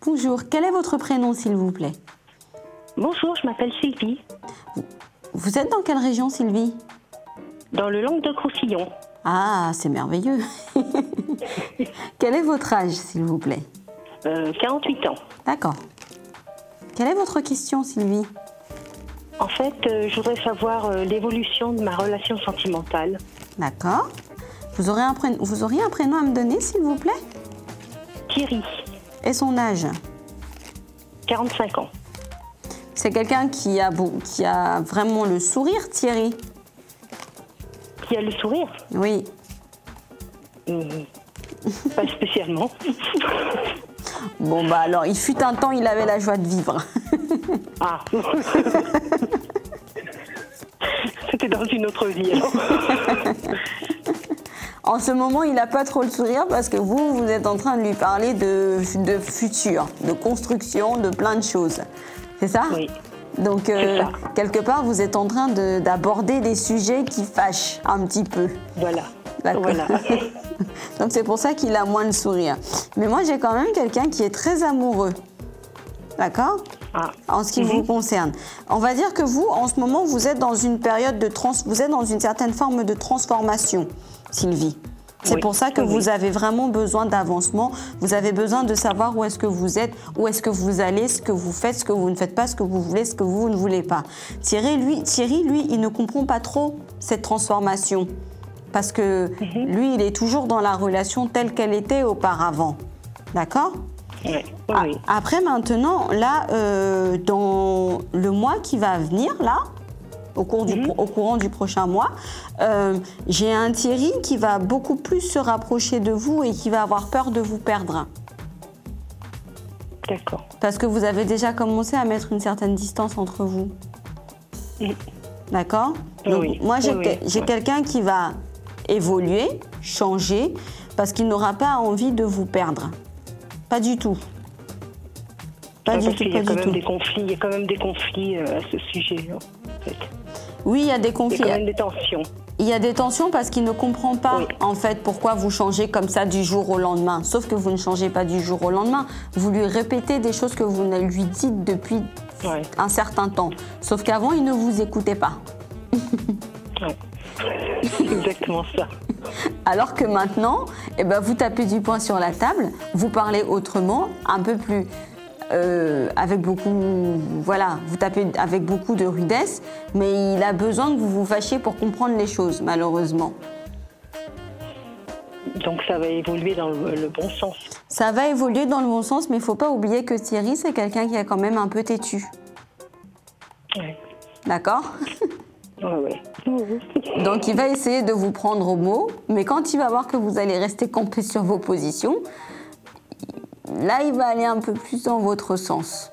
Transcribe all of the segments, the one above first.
Bonjour, quel est votre prénom s'il vous plaît? Bonjour, je m'appelle Sylvie, Vous êtes dans quelle région Sylvie? dans le Languedoc-Roussillon. Ah, c'est merveilleux. Quel est votre âge s'il vous plaît? 48 ans. D'accord. Quelle est votre question Sylvie? En fait, je voudrais savoir l'évolution de ma relation sentimentale. D'accord. Vous auriez un prénom à me donner s'il vous plaît? Thierry, Et son âge? 45 ans. C'est quelqu'un qui a vraiment le sourire, Thierry? Qui a le sourire? Oui. Pas spécialement. Bon, bah alors, il fut un temps, il avait la joie de vivre. Ah. C'était dans une autre vie alors. En ce moment, il n'a pas trop le sourire parce que vous êtes en train de lui parler de futur, de construction, de plein de choses. C'est ça? Oui. Donc, ça. quelque part, vous êtes en train d'aborder des sujets qui fâchent un petit peu. Voilà. D'accord. Voilà. Donc, c'est pour ça qu'il a moins le sourire. Mais moi, j'ai quand même quelqu'un qui est très amoureux. D'accord? Ah. En ce qui vous concerne. On va dire que vous, en ce moment, vous êtes dans une période vous êtes dans une certaine forme de transformation, Sylvie. C'est pour ça que vous avez vraiment besoin d'avancement. Vous avez besoin de savoir où est-ce que vous êtes, où est-ce que vous allez, ce que vous faites, ce que vous ne faites pas, ce que vous voulez, ce que vous ne voulez pas. Thierry, lui, il ne comprend pas trop cette transformation. Parce que lui, il est toujours dans la relation telle qu'elle était auparavant. D'accord? Oui. Oui. Après, maintenant, là, dans le mois qui va venir, là, au courant du prochain mois, j'ai un Thierry qui va beaucoup plus se rapprocher de vous et qui va avoir peur de vous perdre. D'accord. Parce que vous avez déjà commencé à mettre une certaine distance entre vous. D'accord? Donc, Oui. moi, j'ai quelqu'un qui va évoluer, changer, parce qu'il n'aura pas envie de vous perdre. Pas du tout. Pas du tout, Il y a pas quand du même tout. des conflits, il y a quand même des conflits à ce sujet. En fait. Oui, il y a des Il y conflits. a quand même des tensions. Il y a des tensions parce qu'il ne comprend pas, en fait, pourquoi vous changez comme ça du jour au lendemain. Sauf que vous ne changez pas du jour au lendemain. Vous lui répétez des choses que vous ne lui dites depuis un certain temps. Sauf qu'avant, il ne vous écoutait pas. Ouais. C'est exactement ça. Alors que maintenant, eh ben, vous tapez du poing sur la table, vous parlez autrement, un peu plus... avec beaucoup, voilà, vous tapez avec beaucoup de rudesse, mais il a besoin que vous vous fâchiez pour comprendre les choses, malheureusement. Donc ça va évoluer dans le bon sens. Ça va évoluer dans le bon sens, mais il ne faut pas oublier que Thierry, c'est quelqu'un qui est quand même un peu têtu. Ouais. D'accord? Ouais. Donc il va essayer de vous prendre au mot, mais quand il va voir que vous allez rester campé sur vos positions, là, il va aller un peu plus dans votre sens.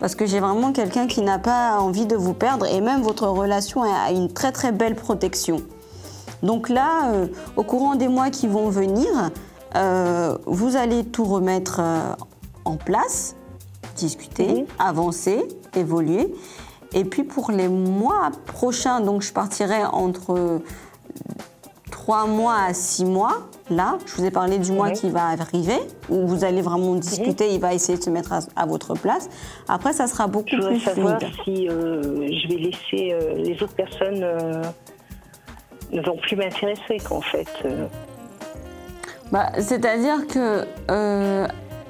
Parce que j'ai vraiment quelqu'un qui n'a pas envie de vous perdre et même votre relation a une très très belle protection. Donc là, au courant des mois qui vont venir, vous allez tout remettre en place, discuter, avancer, évoluer. Et puis pour les mois prochains, donc je partirai entre 3 mois à 6 mois. Là, je vous ai parlé du mois qui va arriver, où vous allez vraiment discuter, il va essayer de se mettre à votre place. Après, ça sera beaucoup Je voudrais plus savoir fluide. si je vais laisser les autres personnes ne vont plus m'intéresser, qu'en fait. Bah, c'est-à-dire que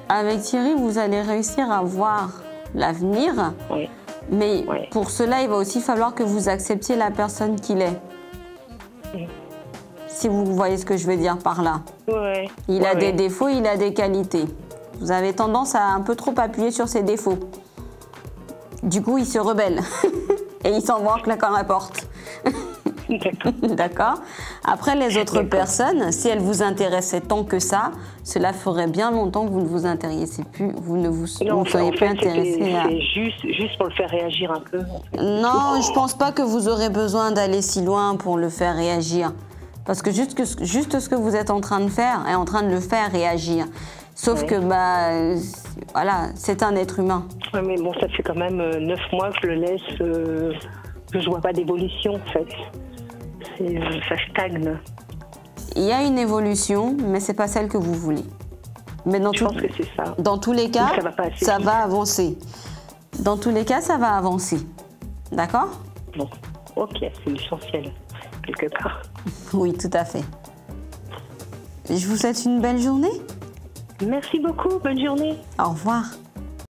avec Thierry, vous allez réussir à voir l'avenir, Oui. mais pour cela, il va aussi falloir que vous acceptiez la personne qu'il est. Si vous voyez ce que je veux dire par là. Ouais. Il a des défauts, il a des qualités. Vous avez tendance à un peu trop appuyer sur ses défauts. Du coup, il se rebelle. Et il s'envoie en claquant la porte. D'accord. D'accord? Après, les autres personnes, si elles vous intéressaient tant que ça, cela ferait bien longtemps que vous ne vous intéressiez plus, vous ne vous seriez plus intéressé à... C'est juste pour le faire réagir un peu. Non, je pense pas que vous aurez besoin d'aller si loin pour le faire réagir. Parce que juste ce que vous êtes en train de faire est en train de le faire réagir. Sauf que, voilà, c'est un être humain. Ouais, mais bon, ça fait quand même 9 mois que je le laisse, que je vois pas d'évolution, en fait. Ça stagne. Il y a une évolution, mais c'est pas celle que vous voulez. Mais Je pense que c'est ça. dans tous les cas, ça va pas assez ça vite. va avancer. Dans tous les cas, ça va avancer. D'accord? Bon, ok, c'est l'essentiel, quelque part. Oui, tout à fait. Je vous souhaite une belle journée. Merci beaucoup, bonne journée. Au revoir.